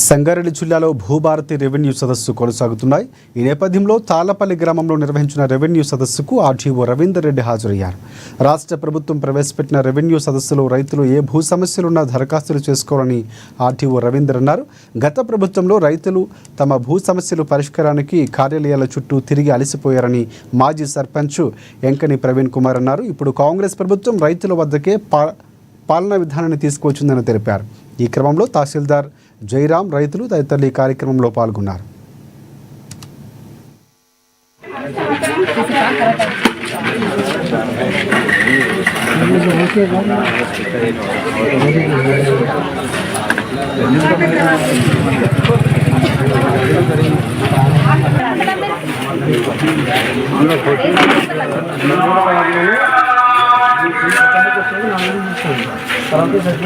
సంగారెడ్డి జిల్లాలో భూభారతి రెవెన్యూ సదస్సు కొనసాగుతున్నాయి. ఈ నేపథ్యంలో తాళ్లపల్లి గ్రామంలో నిర్వహించిన రెవెన్యూ సదస్సుకు ఆర్టీఓ రవీందర్ రెడ్డి హాజరయ్యారు. రాష్ట్ర ప్రభుత్వం ప్రవేశపెట్టిన రెవెన్యూ సదస్సులో రైతులు ఏ భూ సమస్యలున్నా దరఖాస్తులు చేసుకోవాలని ఆర్టీఓ రవీందర్ అన్నారు. గత ప్రభుత్వంలో రైతులు తమ భూ సమస్యలు పరిష్కారానికి కార్యాలయాల చుట్టూ తిరిగి అలసిపోయారని మాజీ సర్పంచ్ ఎంకని ప్రవీణ్ కుమార్ అన్నారు. ఇప్పుడు కాంగ్రెస్ ప్రభుత్వం రైతుల వద్దకే పాలనా విధానాన్ని తీసుకొచ్చిందని తెలిపారు. ఈ క్రమంలో తహసీల్దార్ జైరాం, రైతులు తదితరులు ఈ కార్యక్రమంలో పాల్గొన్నారు. తర్వాత